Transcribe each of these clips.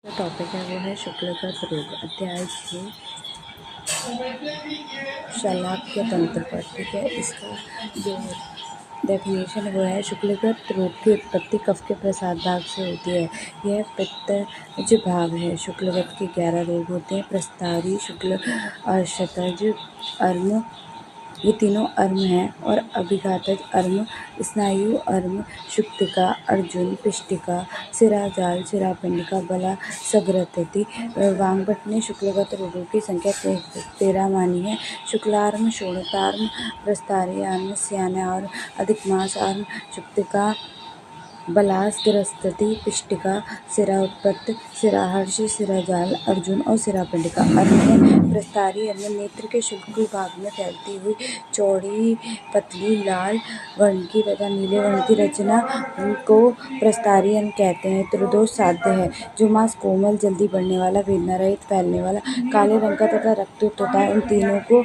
जो टॉपिक है वो है शुक्लगत रोग। अध्याय 6 शलाक्य तंत्र पर। ठीक है, इसका जो डेफिनेशन वो है, शुक्लगत रोग की उत्पत्ति कफ के प्रसाद भाग से होती है। यह पित्तज भाग है। शुक्लगत के 11 रोग होते हैं: प्रस्तारी, शुक्ल, अर्शतज, अर्म, ये तीनों अर्म हैं, और अभिघातज अर्म, स्नायु अर्म, शुक्तिका, अर्जुन, पिष्टिका, सिराजाल, सिरापिंडिका, बला, सग्रतति। वांगभट्ट ने शुक्लगत रोगों की संख्या 13 मानी है। शुक्लार्म, शोणितार्म, प्रस्तारीयार्म, स्यानार्म, अधिकमास अर्म, शुक्तिका, बलास, गिरस्तति, पिष्टिका, सिराउत्पत्त, सिराहर्ष, सिराजाल, अर्जुन और सिरापिंडिका। अर्म है प्रस्तारी अर्म, नेत्र के शुक्ल भाग में फैलती हुई चौड़ी, पतली, लाल वर्ण की तथा नीले वर्ण की रचना को प्रस्तारी अर्म कहते हैं। त्रिदोष साध्य है। जो मांस कोमल, जल्दी बढ़ने वाला, वेदना रहित, फैलने वाला, काले रंग का तथा रक्तयुक्त होता है, इन तीनों को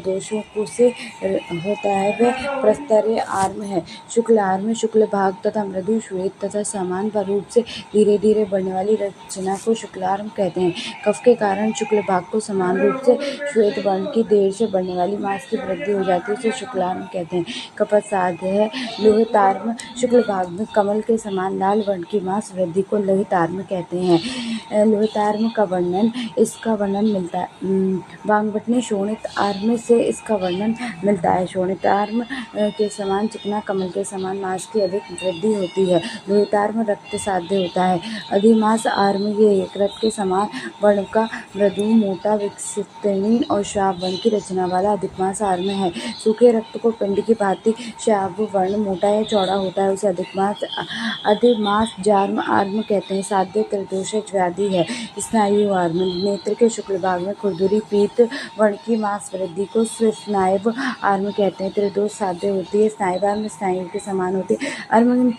दोषों को से होता है, वह प्रस्तरीय आर्म है। शुक्लार्म, शुक्ल भाग तथा मृदु, श्वेत तथा समान रूप से धीरे धीरे बढ़ने वाली रचना को शुक्लार्म कहते हैं। कफ के कारण शुक्ल भाग को समान रूप से श्वेत वर्ण की देर से बढ़ने वाली मांस की वृद्धि हो जाती है, उसे शुक्लार्म कहते हैं। कफत साध्य है। लोहितार्म, शुक्ल भाग में कमल के समान लाल वर्ण की मांस वृद्धि को लोहितार्म कहते हैं। लोहितार्म का वर्णन, इसका वर्णन मिलता है वांगभट्ट ने शोणित आर्म से इसका वर्णन मिलता है। शोणितार्म के समान चिकना, कमल के समान मांस की अधिक वृद्धि होती है। लोहितार्म रक्त साध्य होता है। अधिमास आर्म, ये रक्त के समान वर्ण का मृदु, मोटा, विकसित और श्याव वर्ण की रचना वाला अधिकमास आर्म है। सूखे रक्त को पिंड की भांति श्याव वर्ण, मोटा या चौड़ा होता है, उसे अधिमास जार्म आर्म कहते हैं। साध्य त्रिदोषज व्याधि है। स्नायु आर्म, नेत्र के शुक्ल भाग में खुरदुरी, पीत वर्ण की मांस वृद्धि को स्नायु आर्म कहते हैं। त्रिदोष साध्य होती है। स्नायु स्नायु के समान होती है। अर्म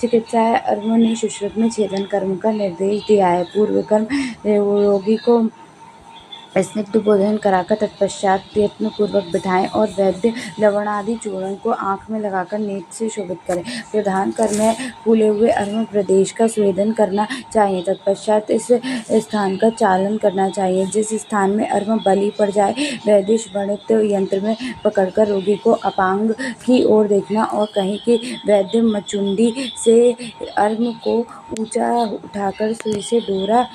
चिकित्सा है। अर्म ने सुश्रुत में छेदन कर्म का निर्देश दिया है। पूर्व कर्म, रोगी को स्निग्ध भोजन कराकर तत्पश्चात प्रयत्न पूर्वक बिठाएं और वैद्य लवण आदि चूर्ण को आंख में लगाकर नेत्र से शोभित करें। प्रधान कर्म है फूले हुए अर्म प्रदेश का स्वेदन करना चाहिए। तत्पश्चात इस स्थान का चालन करना चाहिए। जिस स्थान में अर्म बली पड़ जाए, वह दिश वर्णित यंत्र में पकड़कर रोगी को अपांग की ओर देखना और कहें कि वैद्य मचुंडी से अर्म को ऊंचा उठाकर सुई से डोरा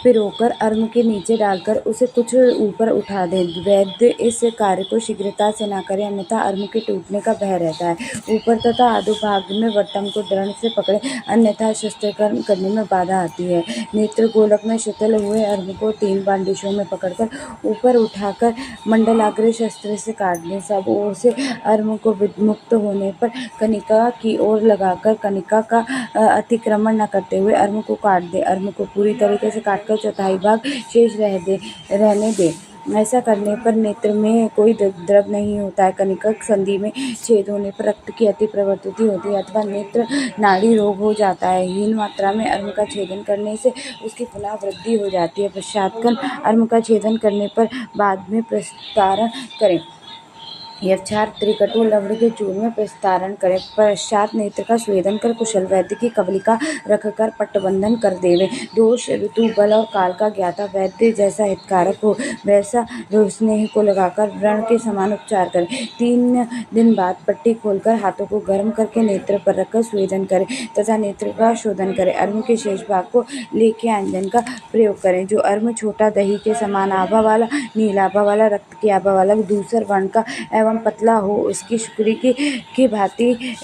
पिरोकर अर्म के नीचे डालकर उसे कुछ ऊपर उठा दें। वैद्य इस कार्य को शीघ्रता से न करें, अन्यथा अर्म के टूटने का भय रहता है। ऊपर तथा अधोभाग में वट्टम को दृढ़ से पकड़े, अन्यथा शस्त्रकर्म करने में बाधा आती है। नेत्र गोलक में शिथिल हुए अर्म को 3 बांडिशों में पकड़कर ऊपर उठाकर मंडलाग्र शस्त्र से काट दें। सब ओर से अर्म को विमुक्त होने पर कनिका की ओर लगाकर कनिका का अतिक्रमण न करते हुए अर्म को काट दें। अर्म को पूरी तरीके से काटकर चौथाई भाग शेष रहने दें। ऐसा करने पर नेत्र में कोई द्रव नहीं होता है। कनिकक संधि में छेद होने पर रक्त की अति प्रवृत्ति होती है अथवा नेत्र नाड़ी रोग हो जाता है। हीन मात्रा में अर्म का छेदन करने से उसकी पुनः वृद्धि हो जाती है। पश्चात्कन अर्म का छेदन करने पर बाद में प्रस्तारण करें। यक्षार त्रिकटु लवण के चूर्ण में प्रस्तारण करें। पश्चात नेत्र का स्वेदन कर कुशल वैद्य की कबलिका रखकर पट्टबंधन कर देवे। दोष, ऋतु, बल और काल का ज्ञाता वैद्य जैसा हितकारक हो, वैसा स्नेह को लगाकर व्रण के समान उपचार करें। 3 दिन बाद पट्टी खोलकर हाथों को गर्म करके नेत्र पर रखकर स्वेदन करें तथा नेत्र का शोधन करें। अर्म के शेष भाग को लेके अंजन का प्रयोग करें। जो अर्म छोटा, दही के समान आभा वाला, नील आभा वाला, रक्त की आभा वाला, दूसर वर्ण का एवं पतला हो, उसकी शुक्री की भांति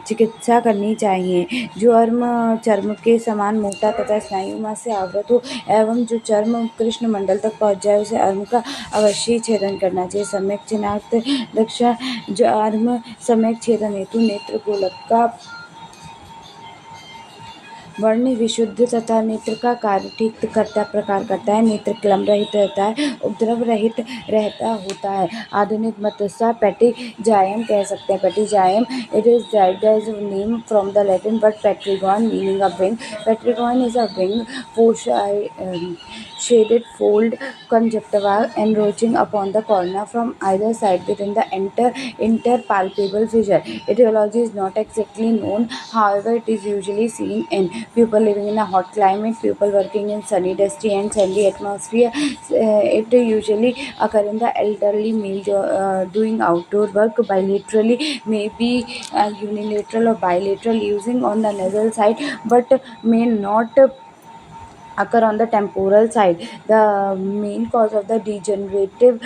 चिकित्सा करनी चाहिए। जो अर्म चर्म के समान मोटा तथा स्नायु से आवृत हो एवं जो चर्म कृष्ण मंडल तक पहुंच जाए, उसे अर्म का अवश्य छेदन करना चाहिए। सम्यक चिनाक्त दक्षिण, जो अर्म सम्यक छेदन हेतु नेत्र गोलक का वर्ण विशुद्ध तथा नेत्र का कार्य ठीक प्रकार करता है। नेत्र क्लम रहित रहता है, उपद्रव रहित रहता होता है। आधुनिक मतसा पेटिजायम कह सकते हैं। पेटिजायम, it is derived as a name from the Latin word petrigon meaning a wing. Petrigon is a wing, shaded fold conjunctiva encroaching upon the cornea from either side within the interpalpable fissure. Etiology is not exactly known, however it is usually seen in people living in a hot climate, people working in sunny, dusty and sandy atmosphere. It usually occur in the elderly male doing outdoor work bilaterally, maybe unilateral or bilateral, using on the nasal side, but may not occur on the temporal side. The main cause of the degenerative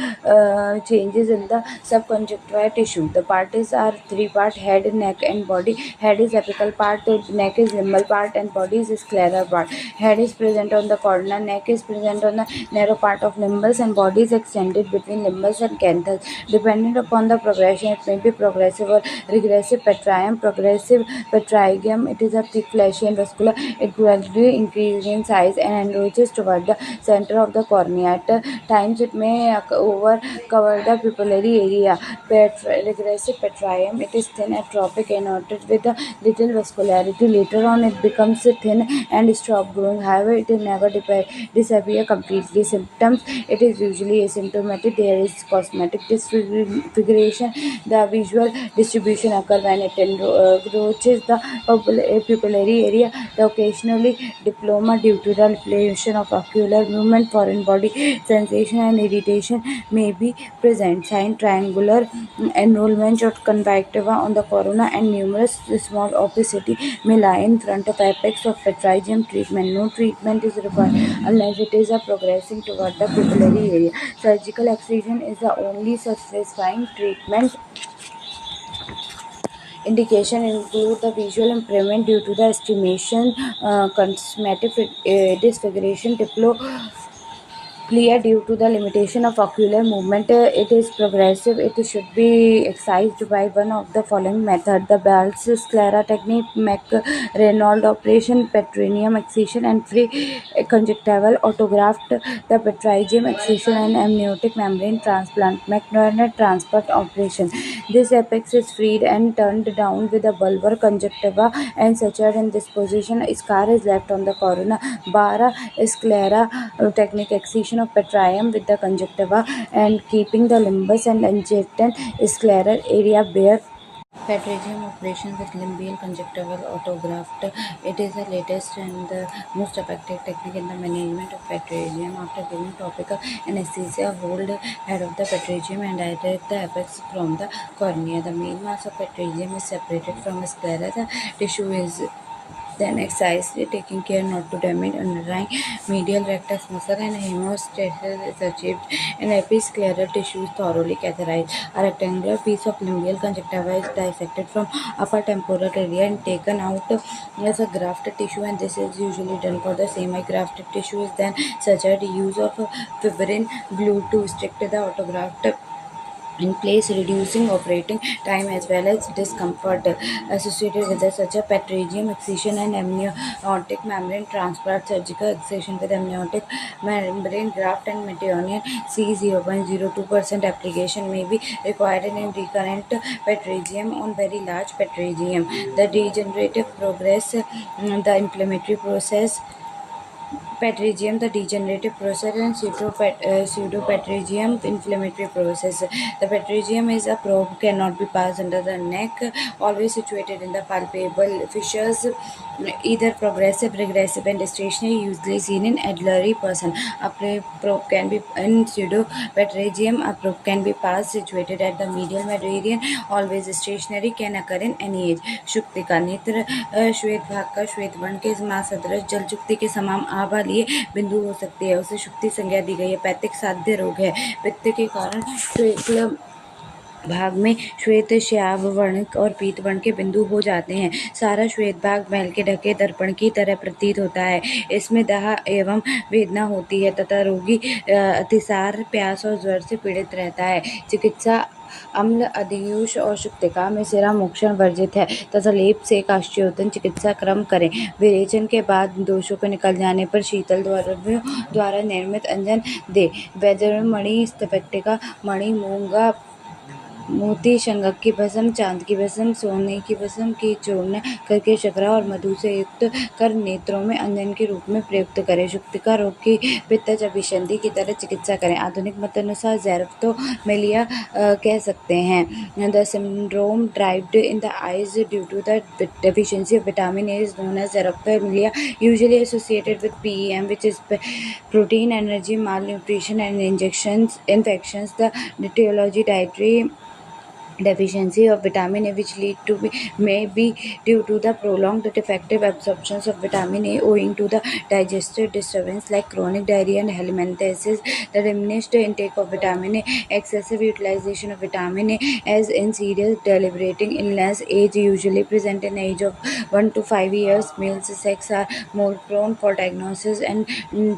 changes in the subconjunctival tissue. The parts are three part: head, neck and body. Head is apical part, neck is limbal part and body is scleral part. Head is present on the corona, neck is present on the narrow part of limbus and body is extended between limbus and canthus. Depending upon the progression, it may be progressive or regressive. Petrium, progressive petrygam, it is a thick, fleshy and vascular. It gradually increases in size and enroaches toward the center of the cornea. At times, it may cover the pupillary area. Regressive petrium, it is thin, atrophic, innervated with a little vascularity. Later on, it becomes thin and stop growing. However, it will never disappear completely. Symptoms, it is usually asymptomatic. There is cosmetic disfiguration. The visual distribution occur when it encroaches the pupillary area. The occasionally diploma due to the inflammation of ocular movement, foreign body sensation and irritation may be present. Sign: triangular enrollment or conjunctiva on the corona and numerous small opacity may lie in front of apex of petrygam. Treatment: no treatment is required unless it is progressing toward the pupillary area. Surgical excision is the only satisfying treatment. Indication include the visual impairment due to the estimation, cosmetic disfiguration, diplopia due to the limitation of ocular movement. It is progressive. It should be excised by one of the following method: the Bell's sclera technique, McReynolds operation, petrinium excision and free conjunctival autograft, the petrygam excision and amniotic membrane transplant, McNerney transplant operation. This apex is freed and turned down with a bulbar conjunctiva and sutured in this position. A scar is left on the corona. Bara sclera technique, excision of petrium with the conjunctiva and keeping the limbus and adjacent scleral area bare. Petrogenium operation with limbial conjunctival autograft. It is the latest and the most effective technique in the management of petrogenium. After giving topical anesthesia, hold head of the petrogenium and direct the apex from the cornea. The main mass of petrogenium is separated from sclera. The tissue is then excised, taking care not to damage underlying medial rectus muscle, and hemostasis is achieved. An episcleral tissue is thoroughly catheterized. A rectangular piece of limbial conjunctiva is dissected from upper temporal area and taken out as a grafted tissue, and this is usually done for the semi-grafted tissue. Is then sutured. Use of fibrin glue to stick to the autograft in place, reducing operating time as well as discomfort associated with such a petrogenium excision and amniotic membrane transplant. Surgical excision with amniotic membrane graft and methionine C 0.02% application may be required in recurrent petrogenium on very large petrogenium. The degenerative progress, the inflammatory process, petrogenium, the degenerative process, and pseudopetrogenium, inflammatory process. The petrogenium is a probe, cannot be passed under the neck, always situated in the palpable fissures, either progressive, regressive, and stationary, usually seen in elderly person. A probe can be in pseudopetrogenium. A probe can be passed situated at the medial meridian, always stationary, can occur in any age. शुक्तिका नेत्र श्वेत भाग का श्वेत वर्ण के मां सदृश जल जुक्ति के समान आभा लिए बिंदु हो सकती है, उसे शुक्ति संज्ञा दी गई है। पैतिक साध्य रोग है। पित्त के कारण शुक्ल भाग में श्वेत श्याव वर्ण और पीत वर्ण के बिंदु हो जाते हैं। सारा श्वेत भाग मैल के ढके दर्पण की तरह प्रतीत होता है। इसमें दाह एवं वेदना होती है तथा रोगी अतिसार, प्यास और ज्वर से पीड़ित रहता है। चिकित्सा: अम्ल, अधियूष और शुक्तिका में सिरा मोक्षण वर्जित है तथा लेप से काष्ठोदन चिकित्सा क्रम करें। विरेचन के बाद दोषों को निकल जाने पर शीतल द्रव्यों द्वारा निर्मित अंजन दे। वैद्यमणि, स्तपेटिका मणि, मूंगा मोती शंख की भस्म, चांद की भस्म, सोने की भस्म की चूर्ण करके शकरा और मधु से युक्त कर नेत्रों में अंजन के रूप में प्रयुक्त करें। शुक्तिका रोग की पित्तज अभिसंधि की तरह चिकित्सा करें। आधुनिक मतानुसार ज़ेरोफ्थोमेलिया कह सकते हैं। The syndrome derived in the eyes due to the deficiency of vitamin A is known as xerophthalmia, usually associated with PEM, which is protein energy malnutrition and infections. The etiology dietary deficiency of vitamin A, which may be due to the prolonged defective absorption of vitamin A owing to the digestive disturbance like chronic diarrhea and helminthiasis. The diminished intake of vitamin A, excessive utilization of vitamin A as in serious debilitating illness. Age usually present in age of 1 to 5 years. Males sex are more prone for diagnosis and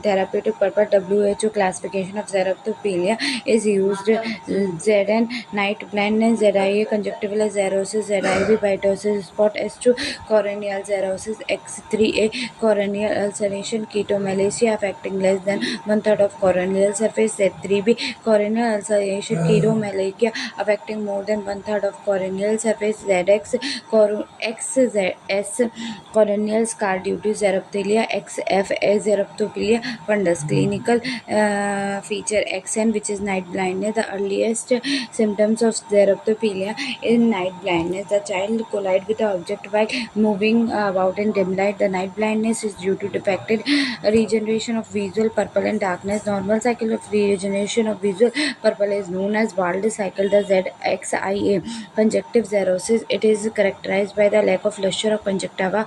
therapeutic purpose. WHO classification of xerophthalmia is used. ZN night blindness, ZIA conjunctival xerosis, ZIB pitosis, spot S2 corneal xerosis, X3A corneal ulceration, ketomalacia affecting less than 1/3 of corneal surface, Z3B corneal ulceration, ketomalacia affecting more than 1/3 of corneal surface, XS corneal scar due to xerophilia, XFA xerophilia fundus. Clinical feature XN, which is night blindness. The earliest symptoms of xerophilia in night blindness. The child collide with the object while moving about in dim light. The night blindness is due to defective regeneration of visual purple and darkness. Normal cycle of regeneration of visual purple is known as Wald cycle. The ZXIA conjunctive xerosis. It is characterized by the lack of luster of conjunctiva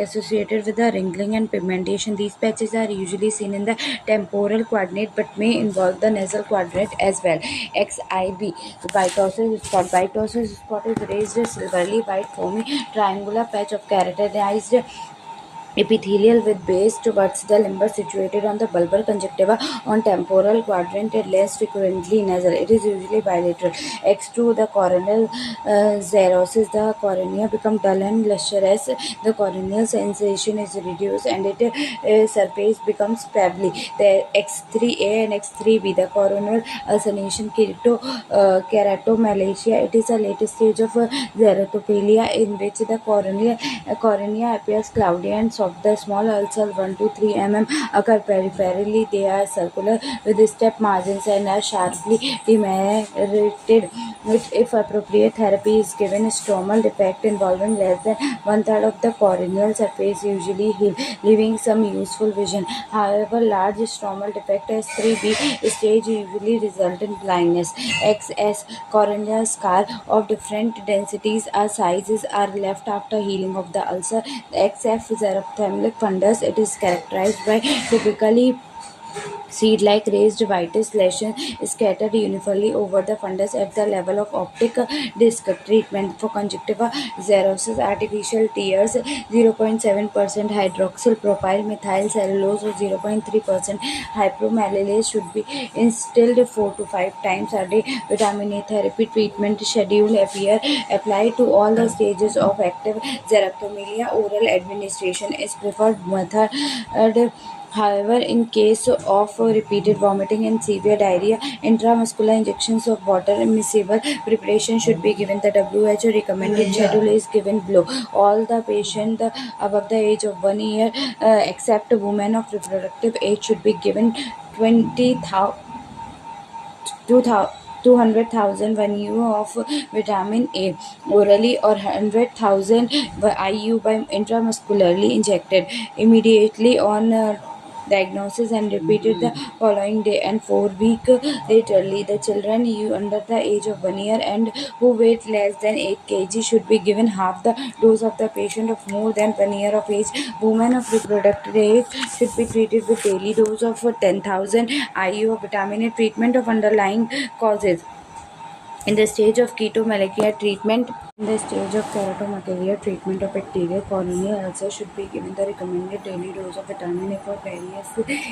associated with the wrinkling and pigmentation. These patches are usually seen in the temporal quadrant but may involve the nasal quadrant as well. XIB pitosis spot. Pitosis spot is raised silvery white foamy triangular patch of keratinized epithelial with base towards the limber situated on the bulbar conjunctiva on temporal quadrant and less frequently nasal. It is usually bilateral. X2 the corneal xerosis. The cornea become dull and lustrous. The corneal sensation is reduced and its surface becomes pebbly. The X3A and X3B the corneal ulceration keratomalacia. It is a late stage of xerophilia in which the cornea appears cloudy and soft. The small ulcers 1 to 3 mm occur peripherally. They are circular with step margins and are sharply demarcated. If appropriate therapy is given, stromal defect involving less than 1/3 of the corneal surface usually heal, leaving some useful vision. However, large stromal defect S3B stage usually result in blindness. XS corneal scar of different densities or sizes are left after healing of the ulcer. The XF xerophthalmic fundus. It is characterized by typically seed-like raised whitish lesions scattered uniformly over the fundus at the level of optic disc. Treatment for conjunctiva xerosis: artificial tears 0.7% hydroxyl propyl methyl cellulose or 0.3% hypomalylase should be instilled 4 to 5 times a day. Vitamin A therapy treatment schedule apply to all the stages of active xerophthalmia. Oral administration is preferred method. However, in case of repeated vomiting and severe diarrhea, intramuscular injections of water immiscible preparation should be given. The WHO recommended schedule is given below. All the patients above the age of 1 year, except women of reproductive age, should be given 200,000 IU of vitamin A orally or 100,000 IU by intramuscularly injected immediately on diagnosis and repeated the following day and 4 weeks laterly. The children under the age of 1 year and who weight less than 8 kg should be given half the dose of the patient of more than 1 year of age. Women of reproductive age should be treated with daily dose of 10,000 IU of vitamin A. Treatment of underlying causes. In the stage of ketomalacia treatment, The stage of keratomegalia, treatment of bacterial corneal ulcer should be given the recommended daily dose of vitamin A for various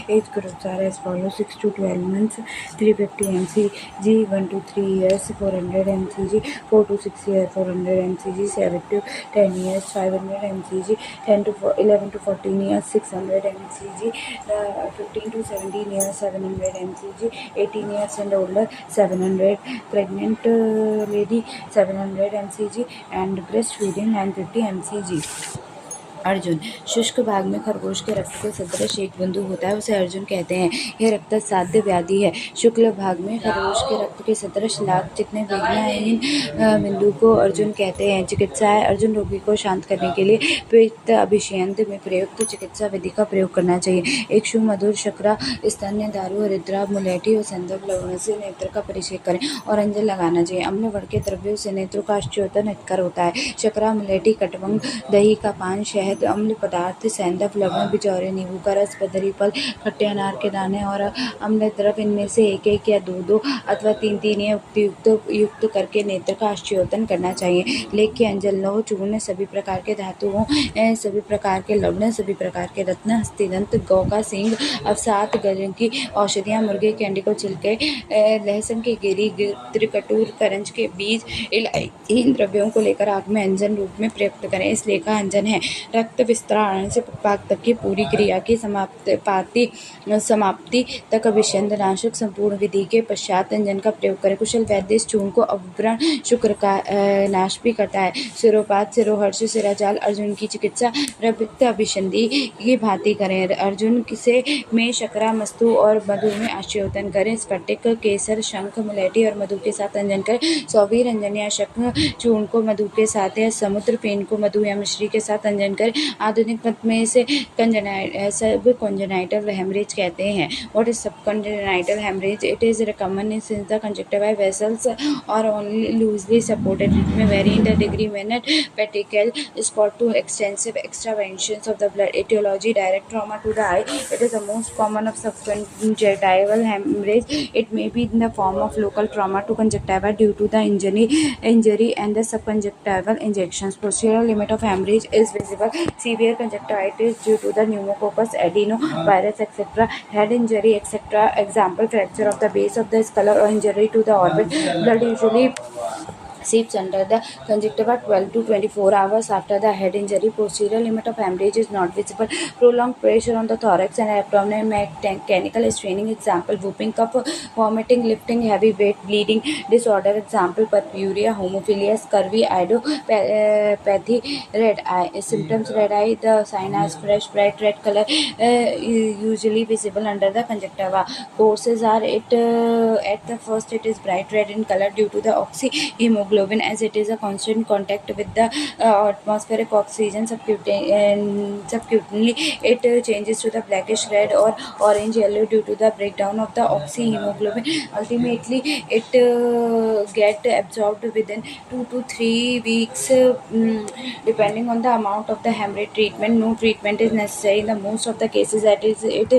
age groups are as follows: 6 to 12 months, 350 mcg; 1 to 3 years, 400 mcg; 4 to 6 years, 400 mcg; 7 to 10 years, 500 mcg; 11 to 14 years, 600 mcg; 15 to 17 years, 700 mcg; 18 years and older, 700; pregnant lady, 700 mcg, and breastfeeding 950 mcg। Arjun, शुष्क भाग में खरगोश के रक्त के सदृश एक बिंदु होता है, उसे अर्जुन कहते हैं। यह रक्त साध्य व्याधि है। शुक्ल भाग में खरगोश के रक्त के सदृश लाल चिकने वेदनाहीन बिंदु को अर्जुन कहते हैं। चिकित्साएं: अर्जुन, रोगी को शांत करने के लिए पित्त अभिषेक में प्रयुक्त चिकित्सा विधि का प्रयोग करना चाहिए। एक सुमधुर शकरा स्तन्य दारू, हरिद्रा, मुलेठी और संदर्भ लवण से नेत्र का परिषेक करें और अंजन लगाना चाहिए। अम्ल वर्ण के द्रव्यों से नेत्रों का आश्चर्योदय हितकर होता है। शकरा, मुलेठी, कटवंग, दही का पान, शहद, अम्ल पदार्थ, सैंधव लवण, बिचौरे, नींबू का रस, बदरी फल, खट्टे अनार के दाने और अम्ल द्रव, इनमें से एक एक या दो अथवा तीन या युक्त करके नेत्र का आश्चर्योदय करना चाहिए। लेख के अंजन, लौह चूर्ण, सभी प्रकार के धातुओं, सभी प्रकार के लवण, सभी प्रकार के रत्न, हस्तिदंत, गौ का सींग, अवसाद, गजन की औषधियाँ, मुर्गे के अंडे को छिलके, लहसुन की गिरी, त्रिकटूर, करंज के बीज, इलायची, इन द्रव्यों को लेकर आग में अंजन रूप में प्रयुक्त करें। इस लेख का अंजन है: रक्त विस्तारण से पुष्पाक तक की पूरी क्रिया की समाप्ति तक विषाणुनाशक संपूर्ण विधि के पश्चात अंजन का प्रयोग करें। कुशल वैद्य इस चूर्ण को अव्रण शुक्र का नाश भी करता है। सिरोपात, सिरोहर्ष, सिराजाल, अर्जुन की चिकित्सा रक्त अभिसंधि की भांति करें। अर्जुन से में शकरा, मस्तु और मधु में आश्चर्योदय करें। स्फटिक, केसर, शंख, मुलेठी और मधु के साथ अंजन करें। सौवीर अंजन या शंख चूर्ण को मधु के साथ या समुद्र पेन को मधु या मिश्री के साथ अंजन करें। आधुनिक मत में इसे सब कंजेनाइटल हेमरेज कहते हैं। What is subcongenital hemorrhage? It is common since the conjunctival vessels are only loosely supported. It may vary in the degree when petechial spot to extensive extravagances of the blood. Etiology: direct trauma to the eye. It is the most common of subconjunctival hemorrhage. It may be in the form of local trauma to conjunctiva due to the injury and the subconjunctival injections. Posterior limit of hemorrhage is visible. Severe conjunctivitis due to the pneumococcus, adenovirus, etc. Head injury, etc. Example: fracture of the base of the skull or injury to the orbit. Blood usually seeps under the conjunctiva 12 to 24 hours after the head injury. Posterior limit of hemorrhage is not visible. Prolonged pressure on the thorax and abdomen, mechanical straining. Example: whooping cough, vomiting, lifting heavy weight, bleeding disorder. Example: purpurea, hemophilia, scurvy, idiopathy, red eye. Symptoms: red eye. The sign has fresh bright red color, usually visible under the conjunctiva. Causes are at the first it is bright red in color due to the oxyhemoglobin, as it is a constant contact with the atmospheric oxygen. Subsequently it changes to the blackish red or orange yellow due to the breakdown of the oxyhemoglobin. Ultimately it get absorbed within 2 to 3 weeks, depending on the amount of the hemorrhage. Treatment: no treatment is necessary in the most of the cases. That is, it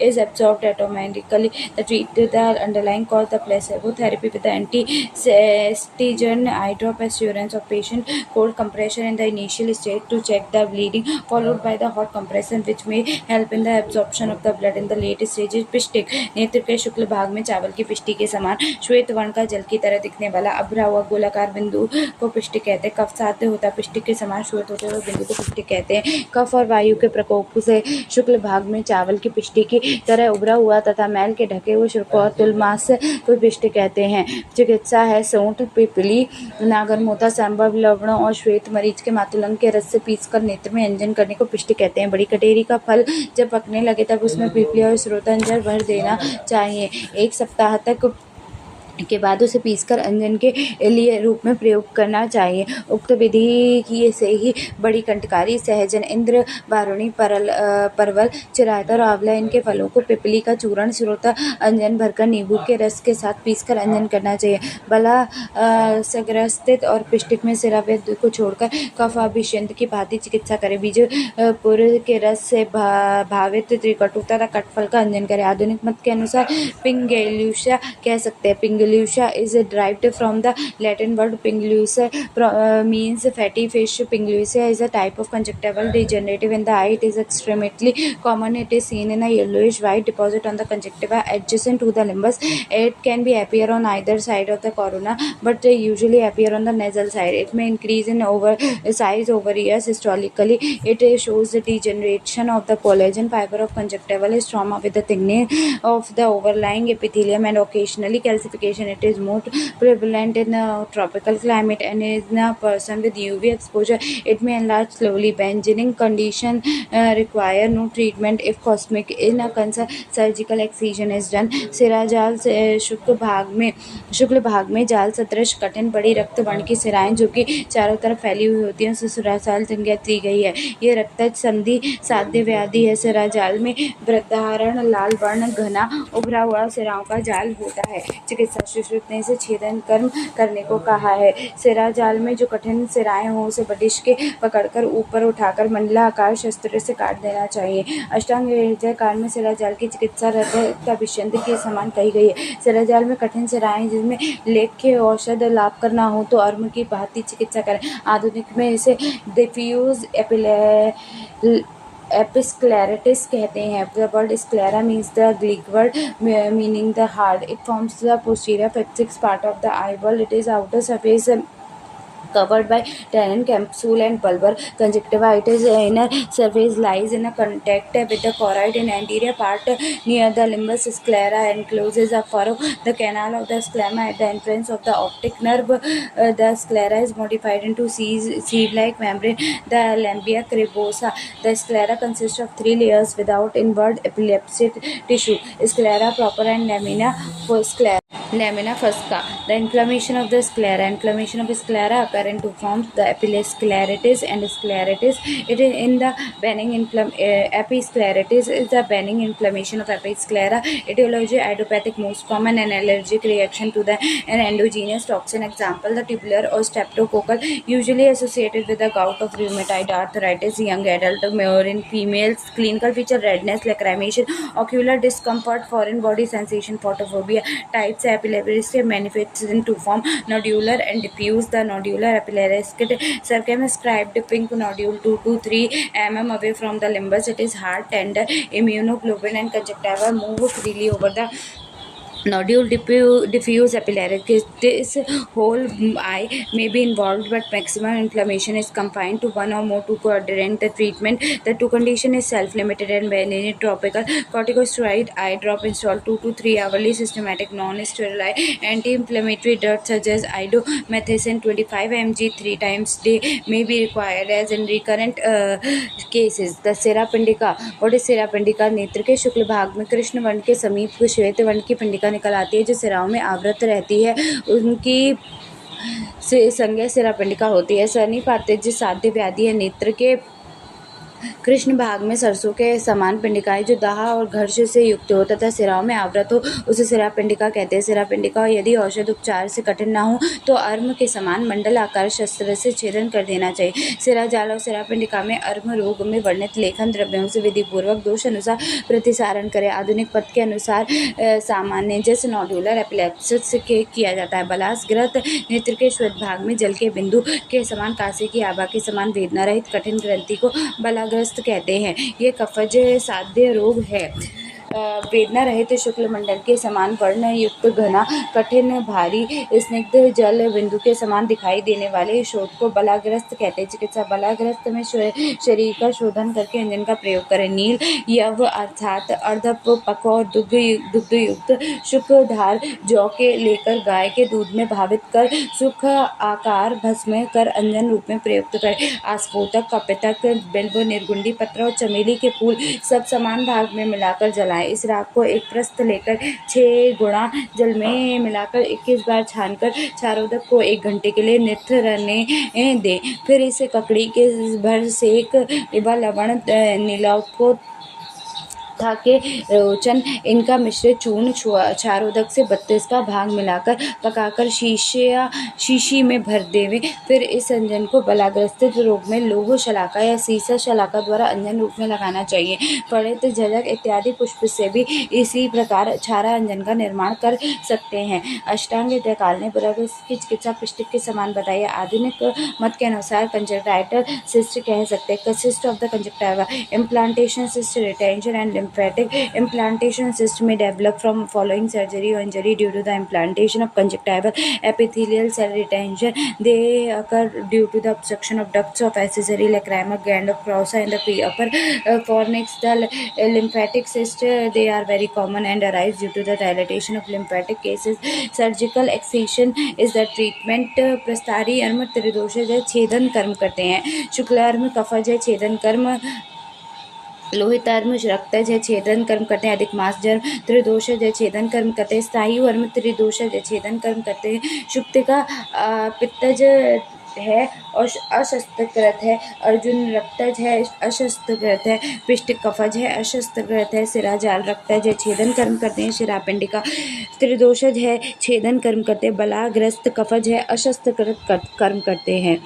is absorbed automatically. The underlying cause: the placebo therapy with the anti-sestigen eye drop. Assurance of patient: cold compression in the initial stage to check the bleeding, followed by the hot compression which may help in the absorption of the blood in the late stages. पिष्टिक: नेत्र के शुक्ल भाग में चावल की पिष्टी के समान श्वेत वर्ण का जल की तरह दिखने वाला अभरा हुआ गोलाकार बिंदु को पिष्टिक कहते हैं। कफ साध्य होता है। पिष्टिक के समान श्वेत होते हुए बिंदु को पिष्टिक कहते हैं। कफ और वायु के प्रकोप से शुक्ल भाग में चावल की पिष्टी की तरह उभरा हुआ तथा मैल के ढके हुए शुक्र और तुलमास को पिष्टिक कहते हैं। चिकित्सा है: सौंठ, पिपली, नागरमोथा, सांभर लवण और श्वेत मरीच के मातुलंग के रस से पीसकर नेत्र में अंजन करने को पिष्टिक कहते हैं। बड़ी कटेरी का फल जब पकने लगे तब उसमें पीपली और स्रोतांजन भर देना चाहिए। 1 सप्ताह तक के बाद उसे पीसकर अंजन के लिए रूप में प्रयोग करना चाहिए। उक्त विधि की से ही बड़ी कंटकारी, सहजन, इंद्र वारुणी, परवल, चिरायता और आंवला, इनके फलों को पिपली का चूर्ण स्रोता अंजन भरकर नींबू के रस के साथ पीसकर अंजन करना चाहिए। बला सग्रस्थित और पिष्टिक में सिरावेद को छोड़कर कफ अभिषेक की भांति चिकित्सा करें। बीज पुर के रस से भावित त्रिकटु तथा कटफल का अंजन करें। आधुनिक मत के अनुसार पिंगेलुसा कह सकते हैं। पिंगलू Pingusia is derived from the Latin word pinguis, means fatty fish. Pingusia is a type of conjunctival degenerative in the eye. It is extremely common. It is seen in a yellowish white deposit on the conjunctiva adjacent to the limbus. It can be appear on either side of the corona, but they usually appear on the nasal side. It may increase in size over years. Historically, it shows the degeneration of the collagen fiber of conjunctival stroma with the thickening of the overlying epithelium and occasionally calcification. It is more prevalent in a tropical climate and in a person with UV exposure. It may enlarge slowly. Benign condition require no treatment if cosmic in a surgical excision is done. सिरा जाल शुक्ल भाग में जाल सदृश कठिन बड़ी रक्त वर्ण की सिराएं जो कि चारों तरफ फैली हुई होती हैं, उसे सिराजाल संज्ञा दी गई है। ये रक्त संधि साध्य व्याधि है। सिराजाल में वृद्धारण लाल वर्ण घना उभरा हुआ सिराओं का जाल होता है। चिकित्सा सुश्रुत ने इसे छेदन कर्म करने को कहा है। सिराजाल में जो कठिन सिराएं हो उसे बटिश के पकड़कर ऊपर उठाकर मंडलाकार शस्त्र से काट देना चाहिए। अष्टांग हृदय काल में सिराजाल की चिकित्सा हृदय अभिषेक के समान कही गई है। सिराजाल में कठिन सिराएं जिसमें लेख्य औषध लाभ करना हो तो अर्म की भांति चिकित्सा करें। आधुनिक में इसे डिफ्यूज एपिस्क्लेरिटिस कहते हैं। The word sclera means the Greek word meaning the heart. It forms the posterior fasciculus part of the eyeball. It is outer surface covered by tannin capsule and bulbar conjunctiva. Its inner surface lies in a contact with the choroid in anterior part near the limbus. Sclera encloses a furrow, the canal of the sclera at the entrance of the optic nerve. The sclera is modified into sieve-like membrane, the lambia crebosa. The sclera consists of 3 layers without inward epileptic tissue, sclera proper and lamina fusca. The inflammation of the sclera. Inflammation of sclera occur in two forms: the episcleritis and scleritis. It is in the benign episcleritis is the benign inflammation of episclera. Etiology: idiopathic, most common, an allergic reaction to an endogenous toxin. Example: the tubular or streptococcal, usually associated with a gout of rheumatoid arthritis. Young adult, more in females. Clinical feature: redness, lacrimation, ocular discomfort, foreign body sensation, photophobia. Types: epilepsy manifests in two forms: nodular and diffuse. The nodular epilepsy circumscribed pink nodule 2 to 3 mm away from the limbus. It is hard, tender, immunoglobulin and conjunctiva move freely over the nodule. Diffuse epilepsy. This whole eye may be involved, but maximum inflammation is confined to one or more two quadrant. The treatment: the two condition is self-limited and benign. Topical corticosteroid eye drop installed 2 to 3 hourly. Systematic non-steroid anti-inflammatory drugs such as indomethacin 25 mg 3 times day may be required as in recurrent cases. The Sera Pindica. What is Sera Pindica? नेत्र के शुक्ल भाग में कृष्ण वर्ण के समीप श्वेत वर्ण की पिंडिका निकल आती है जो सिराओं में आवृत रहती है। उनकी संज्ञा सिरा पिंडिका होती है। सन्निपातिज साध्य व्याधि है। नेत्र के कृष्ण भाग में सरसों के समान पिंडिकाएं जो दाह और घर्ष से युक्त हो तथा सिराओं में आवृत हो उसे सिरा पिंडिका कहते हैं। सिरा पिंडिका यदि औषध उपचार से कठिन न हो तो अर्म के समान मंडल आकार शस्त्र से छेदन कर देना चाहिए। सिरा जाल और सिरा पिंडिका में अर्म रोग में वर्णित लेखन द्रव्यों से विधिपूर्वक दोष अनुसार प्रतिसारण करें। आधुनिक पद के अनुसार सामान्य जैसे नोडुलर एपिलेप्सिस के किया जाता है। बलास ग्रस्त नेत्र के श्वेत भाग में जल के बिंदु के समान कांसे की आभा के समान वेदना रहित कठिन ग्रंथि को बलाग्रस्त कहते हैं। ये कफज साध्य रोग है। वेदना रहित शुक्ल मंडल के समान वर्ण युक्त घना कठिन भारी स्निग्ध जल बिंदु के समान दिखाई देने वाले शोथ को बलाग्रस्त कहते हैं। चिकित्सा: बलाग्रस्त में शरीर का शोधन करके अंजन का प्रयोग करें। नील यव अर्थात अर्धपक्व और दुग्ध युक्त शुक्ल धार जौ के लेकर गाय के दूध में भावित कर सुख आकार भस्म कर अंजन रूप में प्रयुक्त करें। आस्फोटक, कपितक, बिल्व, निर्गुंडी पत्र और चमेली के फूल सब समान भाग में मिलाकर जलाएं। इस राख को एक प्रस्थ लेकर 6 गुणा जल में मिलाकर 21 बार छानकर चारोदक को 1 घंटे के लिए निथरने दें। फिर इसे ककड़ी के भर सेक व लवण नीलोत्पो था के रोचन। इनका मिश्रित चूर्ण क्षारोदक से 32 का भाग मिलाकर पकाकर शीशी में भर देवें। फिर इस अंजन को बलाग्रस्त रोग में लोह शलाका या सीसा शलाका द्वारा अंजन रूप में लगाना चाहिए। पड़ित, झलक इत्यादि पुष्प से भी इसी प्रकार क्षारा अंजन का निर्माण कर सकते हैं। अष्टांग हृदयकाल ने बलाग्रस्त की चिकित्सा पिष्टिक के समान बताई है। आधुनिक मत के अनुसार कंजक्टाइवल सिस्ट कह सकते हैं। Cyst of the conjunctiva, implantation cyst, retention and lymphatic implantation cyst may develop from following surgery or injury due to the implantation of conjunctival epithelial cell retention. They occur due to the obstruction of ducts of accessory lacrimal gland of Creusa in the upper fornix. The lymphatic cyst, they are very common and arise due to the dilatation of lymphatic cases. Surgical excision is the treatment. प्रस्तारी अर्म त्रिदोषज छेदन कर्म करते हैं। शुक्लार्म कफज छेदन कर्म, लोहितार्म रक्तज छेदन कर्म करते हैं। अधिक मास जन्म त्रिदोषज छेदन कर्म करते हैं। स्थायु वर्म त्रिदोषज छेदन कर्म करते हैं। शुक्तिका पित्तज है और अशस्त्रकृत है। अर्जुन रक्तज है, अशस्त्रकृत है। पिष्ट कफज है, अशस्त्रकृत है। सिराजाल रक्तज है, छेदन कर्म करते हैं। शिरापिंडिका त्रिदोषज है, छेदन कर्म करते हैं। बलाग्रस्त कफज है, अशस्त्रकृत कर्म करते हैं।